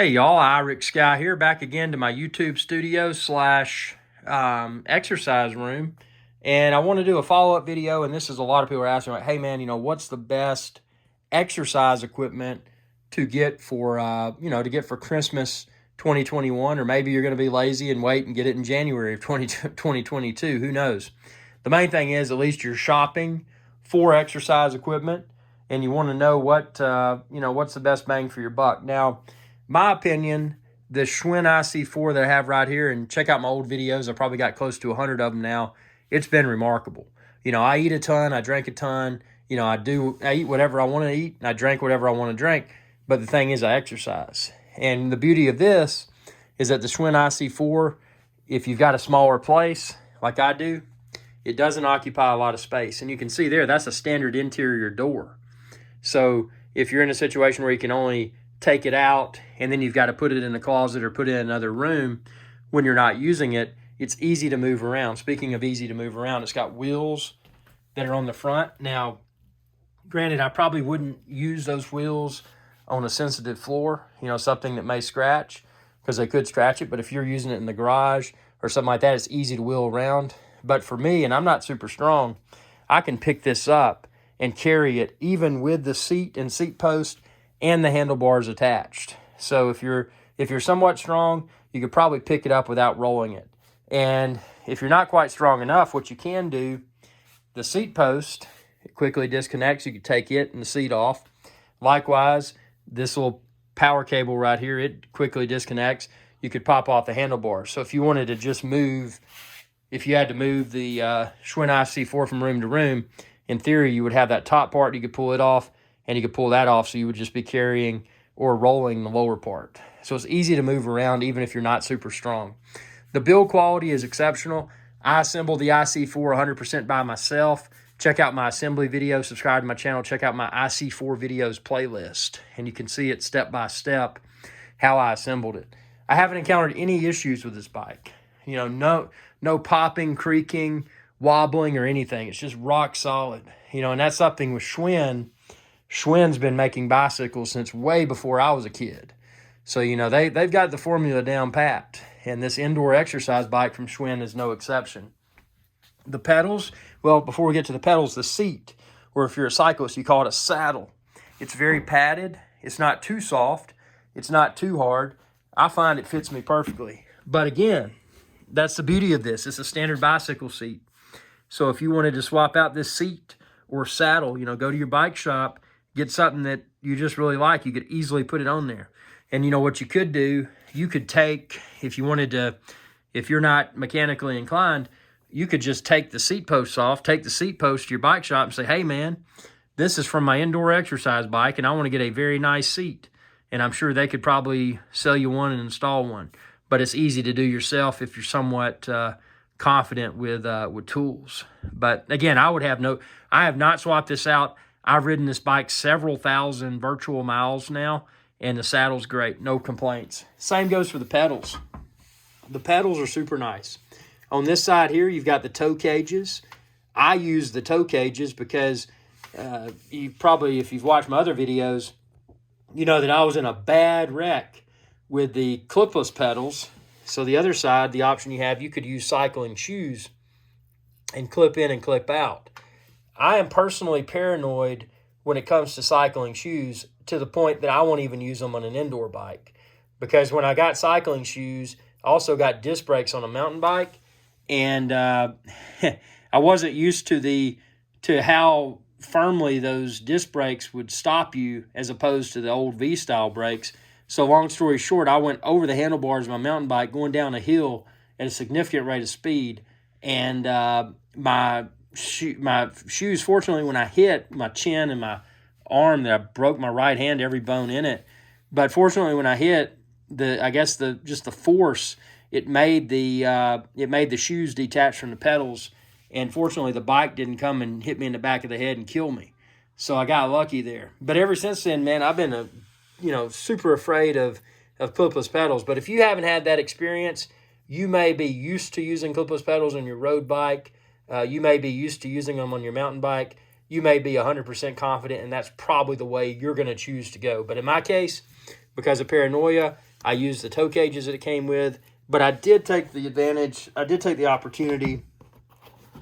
Hey y'all, Iric Sky here, back again to my YouTube studio slash exercise room. And I want to do a follow-up video, and this is a lot of people are asking, like, hey man, what's the best exercise equipment to get for, to get for Christmas 2021, or maybe you're going to be lazy and wait and get it in January of 2022, who knows? The main thing is at least you're shopping for exercise equipment, and you want to know what's the best bang for your buck. Now, my opinion, the Schwinn IC4 that I have right here, and check out my old videos, I probably got close to 100 of them now. It's been remarkable. I eat a ton, I drink a ton, I eat whatever I want to eat, and I drink whatever I want to drink. But the thing is, I exercise. And the beauty of this is that the Schwinn IC4, if you've got a smaller place like I do, it doesn't occupy a lot of space. And you can see there, that's a standard interior door. So if you're in a situation where you can only take it out and then you've got to put it in a closet or put it in another room when you're not using it, it's easy to move around. Speaking of easy to move around, it's got wheels that are on the front. Now, granted, I probably wouldn't use those wheels on a sensitive floor, something that may scratch, because they could scratch it. But if you're using it in the garage or something like that, it's easy to wheel around. But for me, and I'm not super strong, I can pick this up and carry it even with the seat and seat post and the handlebars attached. So if you're somewhat strong, you could probably pick it up without rolling it. And if you're not quite strong enough, what you can do, the seat post, it quickly disconnects. You can take it and the seat off. Likewise, this little power cable right here, it quickly disconnects. You could pop off the handlebars. So if you wanted to just move, if you had to move the Schwinn IC4 from room to room, in theory, you would have that top part, you could pull it off, and you could pull that off, so you would just be carrying or rolling the lower part. So it's easy to move around even if you're not super strong. The build quality is exceptional. I assembled the IC4 100% by myself. Check out my assembly video, subscribe to my channel, check out my IC4 videos playlist, and you can see it step by step how I assembled it. I haven't encountered any issues with this bike. No popping, creaking, wobbling, or anything. It's just rock solid. And that's something with Schwinn. Schwinn's been making bicycles since way before I was a kid. So, they've got the formula down pat. And this indoor exercise bike from Schwinn is no exception. The pedals, well, before we get to the pedals, the seat, or if you're a cyclist, you call it a saddle. It's very padded. It's not too soft. It's not too hard. I find it fits me perfectly. But again, that's the beauty of this. It's a standard bicycle seat. So if you wanted to swap out this seat or saddle, go to your bike shop, get something that you just really like, you could easily put it on there. And what you could do, you could take, if you wanted to, if you're not mechanically inclined, you could just take the seat posts off, take the seat post to your bike shop and say, hey man, this is from my indoor exercise bike and I want to get a very nice seat. And I'm sure they could probably sell you one and install one. But it's easy to do yourself if you're somewhat confident with tools. But again, I have not swapped this out. I've ridden this bike several thousand virtual miles now, and the saddle's great, no complaints. Same goes for the pedals. The pedals are super nice. On this side here, you've got the toe cages. I use the toe cages because if you've watched my other videos, you know that I was in a bad wreck with the clipless pedals. So the other side, the option you have, you could use cycling shoes and clip in and clip out. I am personally paranoid when it comes to cycling shoes to the point that I won't even use them on an indoor bike. Because when I got cycling shoes, I also got disc brakes on a mountain bike. And I wasn't used to how firmly those disc brakes would stop you as opposed to the old V-style brakes. So long story short, I went over the handlebars of my mountain bike going down a hill at a significant rate of speed. And my shoes, fortunately, when I hit my chin and my arm, that I broke my right hand, every bone in it. But fortunately, when I hit, the force, it made the shoes detach from the pedals. And fortunately, the bike didn't come and hit me in the back of the head and kill me. So I got lucky there. But ever since then, man, I've been super afraid of clipless pedals. But if you haven't had that experience, you may be used to using clipless pedals on your road bike. You may be used to using them on your mountain bike. You may be 100% confident, and that's probably the way you're going to choose to go. But in my case, because of paranoia, I used the toe cages that it came with, but I did take the opportunity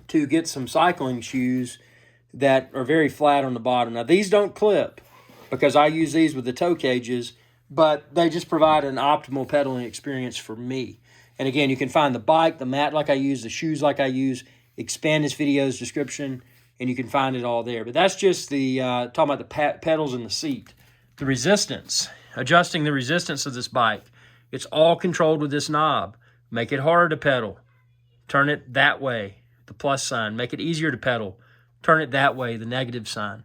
to get some cycling shoes that are very flat on the bottom. Now, these don't clip because I use these with the toe cages, but they just provide an optimal pedaling experience for me. And again, you can find the bike, the mat like I use, the shoes like I use, expand this video's description, and you can find it all there. But that's just the talking about the pedals and the seat. The resistance, adjusting the resistance of this bike. It's all controlled with this knob. Make it harder to pedal. Turn it that way, the plus sign. Make it easier to pedal. Turn it that way, the negative sign.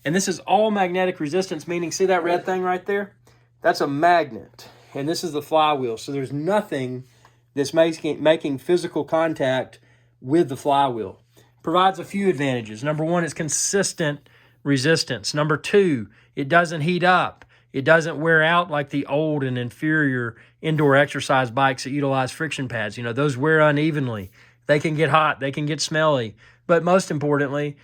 And this is all magnetic resistance, meaning, see that red thing right there? That's a magnet. And this is the flywheel. So there's nothing that's making physical contact with the flywheel. Provides a few advantages. Number one, it's consistent resistance. Number two, it doesn't heat up. It doesn't wear out like the old and inferior indoor exercise bikes that utilize friction pads. You know, those wear unevenly. They can get hot. They can get smelly. But most importantly,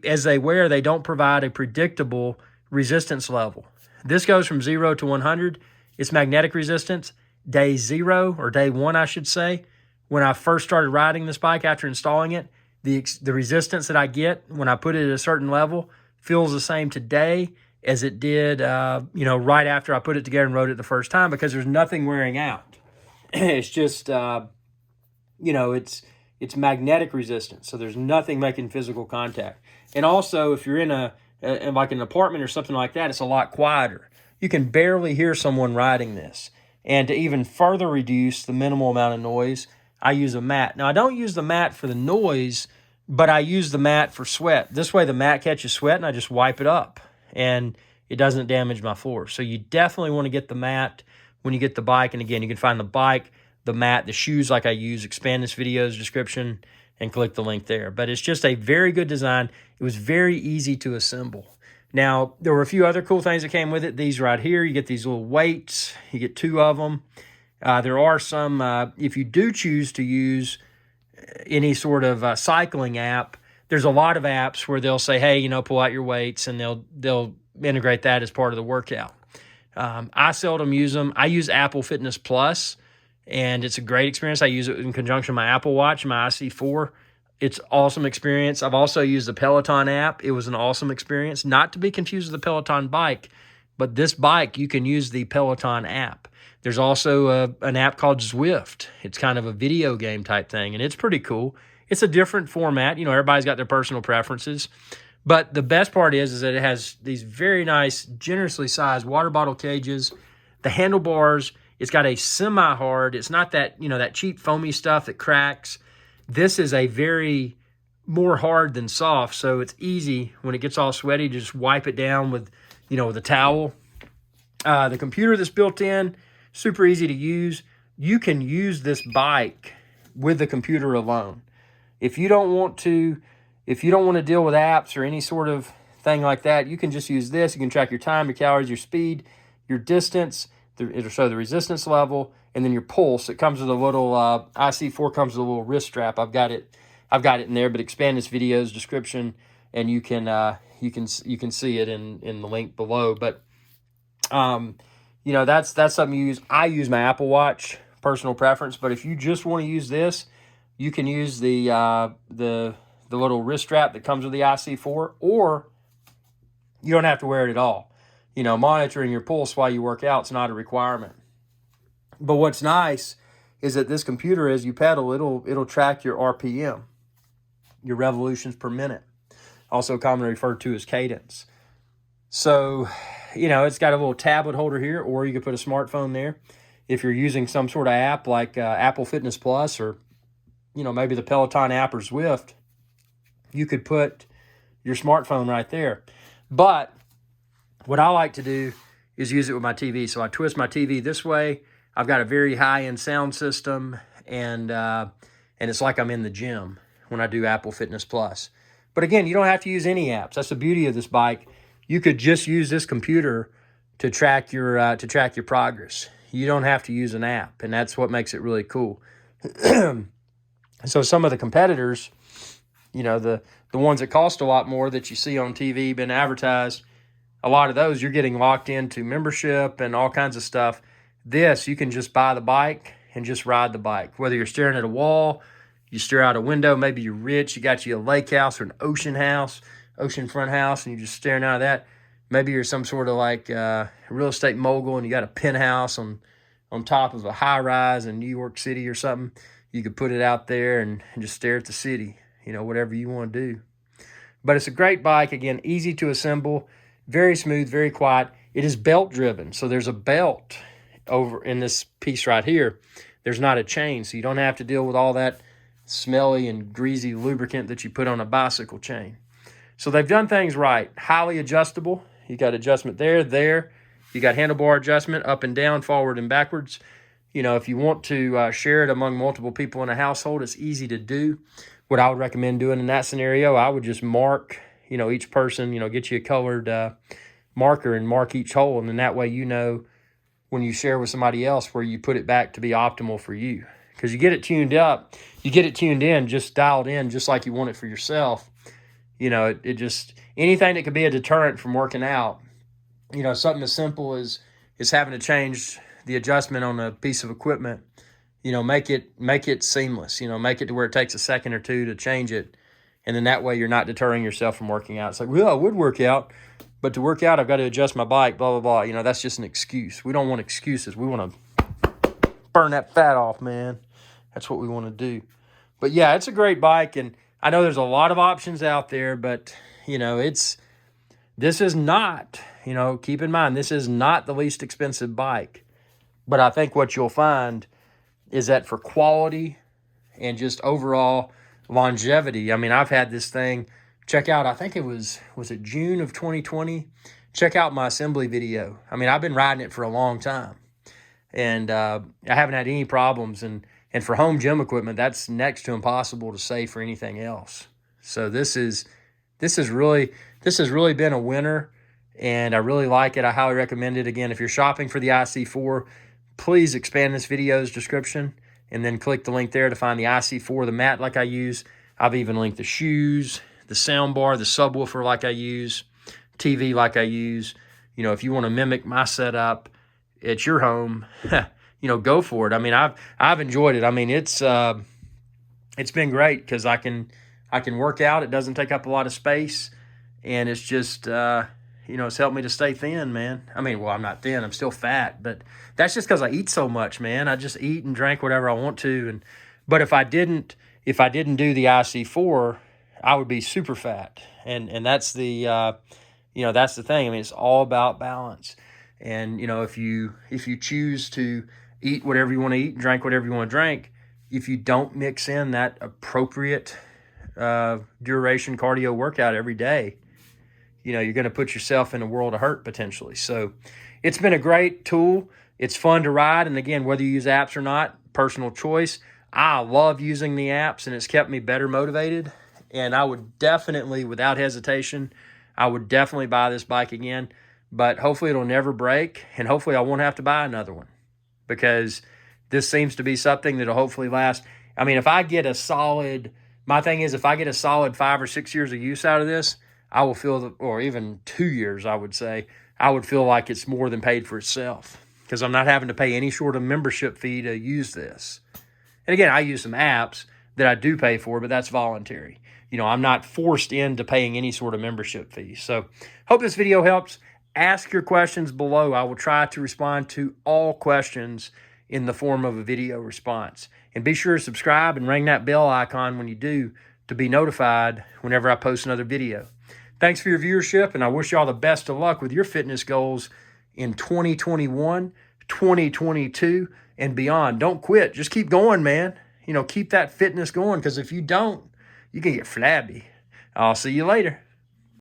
as they wear, they don't provide a predictable resistance level. This goes from 0 to 100. It's magnetic resistance. Day 0, or day 1, I should say, when I first started riding this bike after installing it, the resistance that I get when I put it at a certain level feels the same today as it did, right after I put it together and rode it the first time, because there's nothing wearing out. It's just, it's magnetic resistance, so there's nothing making physical contact. And also, if you're in like an apartment or something like that, it's a lot quieter. You can barely hear someone riding this. And to even further reduce the minimal amount of noise, I use a mat. Now, I don't use the mat for the noise, but I use the mat for sweat. This way, the mat catches sweat, and I just wipe it up, and it doesn't damage my floor. So you definitely want to get the mat when you get the bike. And again, you can find the bike, the mat, the shoes like I use, expand this video's description, and click the link there. But it's just a very good design. It was very easy to assemble. Now, there were a few other cool things that came with it. These right here, you get these little weights. You get 2 of them. There are some, if you do choose to use any sort of cycling app, there's a lot of apps where they'll say, hey, pull out your weights, and they'll integrate that as part of the workout. I seldom use them. I use Apple Fitness Plus, and it's a great experience. I use it in conjunction with my Apple Watch, my IC4. It's an awesome experience. I've also used the Peloton app. It was an awesome experience. Not to be confused with the Peloton bike, but this bike, you can use the Peloton app. There's also an app called Zwift. It's kind of a video game type thing, and it's pretty cool. It's a different format. Everybody's got their personal preferences. But the best part is that it has these very nice, generously sized water bottle cages. The handlebars, it's got a semi-hard. It's not that, that cheap foamy stuff that cracks. This is a very more hard than soft, so it's easy when it gets all sweaty to just wipe it down with a towel. The computer that's built in, super easy to use. You can use this bike with the computer alone. If you don't want to deal with apps or any sort of thing like that, you can just use this. You can track your time, your calories, your speed, your distance. It'll show the resistance level, and then your pulse. It comes with a little IC4 comes with a little wrist strap. I've got it in there, but expand this video's description, and you can see it in the link below. But that's something you use. I use my Apple Watch, personal preference. But if you just want to use this, you can use the little wrist strap that comes with the IC4, or you don't have to wear it at all. Monitoring your pulse while you work out is not a requirement. But what's nice is that this computer, as you pedal, it'll track your RPM, your revolutions per minute, also commonly referred to as cadence. So, it's got a little tablet holder here, or you could put a smartphone there. If you're using some sort of app like Apple Fitness Plus, or, maybe the Peloton app or Zwift, you could put your smartphone right there. But what I like to do is use it with my TV. So I twist my TV this way. I've got a very high-end sound system, and it's like I'm in the gym when I do Apple Fitness Plus. But again, you don't have to use any apps. That's the beauty of this bike. You could just use this computer to track your progress. You don't have to use an app, and that's what makes it really cool. So some of the competitors, the ones that cost a lot more that you see on TV, been advertised, a lot of those you're getting locked into membership and all kinds of stuff. This, you can just buy the bike and just ride the bike. Whether you're staring at a wall, you stare out a window, maybe you're rich, you got you a lake house or an ocean house, oceanfront house, and you're just staring out of that. Maybe you're some sort of like real estate mogul and you got a penthouse on top of a high rise in New York City or something. You could put it out there and just stare at the city, you know, whatever you want to do. But it's a great bike. Again, easy to assemble, very smooth, very quiet. It is belt driven. So there's a belt over in this piece right here. There's not a chain, so you don't have to deal with all that smelly and greasy lubricant that you put on a bicycle chain. So they've done things right. Highly adjustable. You got adjustment there. You got handlebar adjustment up and down, forward and backwards. You know, if you want to share it among multiple people in a household, it's easy to do. What I would recommend doing in that scenario, I would just mark, you know, each person, you know, get you a colored marker and mark each hole. And then that way, you know, when you share with somebody else where you put it back to be optimal for you. Because you get it tuned up, you get it tuned in, just dialed in, just like you want it for yourself. You know, it just, anything that could be a deterrent from working out, you know, something as simple as having to change the adjustment on a piece of equipment, you know, make it seamless, you know, make it to where it takes a second or two to change it. And then that way you're not deterring yourself from working out. It's like, well, I would work out, but to work out, I've got to adjust my bike, blah, blah, blah. You know, that's just an excuse. We don't want excuses. We want to burn that fat off, man. That's what we want to do. But yeah, it's a great bike. And I know there's a lot of options out there, but you know, this is not, you know, keep in mind, this is not the least expensive bike. But I think what you'll find is that for quality and just overall longevity, I mean, I've had this thing, check out, I think it was it June of 2020? Check out my assembly video. I mean, I've been riding it for a long time. And I haven't had any problems. And for home gym equipment, that's next to impossible to say for anything else. So this has really been a winner, and I really like it. I highly recommend it. Again, if you're shopping for the IC4, please expand this video's description and then click the link there to find the IC4, the mat like I use. I've even linked the shoes, the sound bar, the subwoofer like I use, TV like I use. You know, if you want to mimic my setup at your home, you know, go for it. I mean, I've enjoyed it. I mean, it's been great because I can work out. It doesn't take up a lot of space, and it's just you know, it's helped me to stay thin, man. I mean, well, I'm not thin. I'm still fat, but that's just because I eat so much, man. I just eat and drink whatever I want to. But if I didn't do the IC4, I would be super fat. And that's the you know, that's the thing. I mean, it's all about balance. And you know, if you choose to eat whatever you want to eat, drink whatever you want to drink, if you don't mix in that appropriate duration cardio workout every day, you know, you're going to put yourself in a world of hurt potentially. So it's been a great tool. It's fun to ride. And again, whether you use apps or not, personal choice. I love using the apps, and it's kept me better motivated. And I would definitely, without hesitation, I would definitely buy this bike again. But hopefully it'll never break, and hopefully I won't have to buy another one, because this seems to be something that'll hopefully last. I mean, if I get a solid, my thing is, if I get a solid 5 or 6 years of use out of this, I will feel, or even 2 years, I would say, I would feel like it's more than paid for itself, because I'm not having to pay any sort of membership fee to use this. And again, I use some apps that I do pay for, but that's voluntary. You know, I'm not forced into paying any sort of membership fee. So hope this video helps. Ask your questions below. I will try to respond to all questions in the form of a video response. And be sure to subscribe and ring that bell icon when you do to be notified whenever I post another video. Thanks for your viewership, and I wish you all the best of luck with your fitness goals in 2021, 2022, and beyond. Don't quit. Just keep going, man. You know, keep that fitness going, because if you don't, you can get flabby. I'll see you later.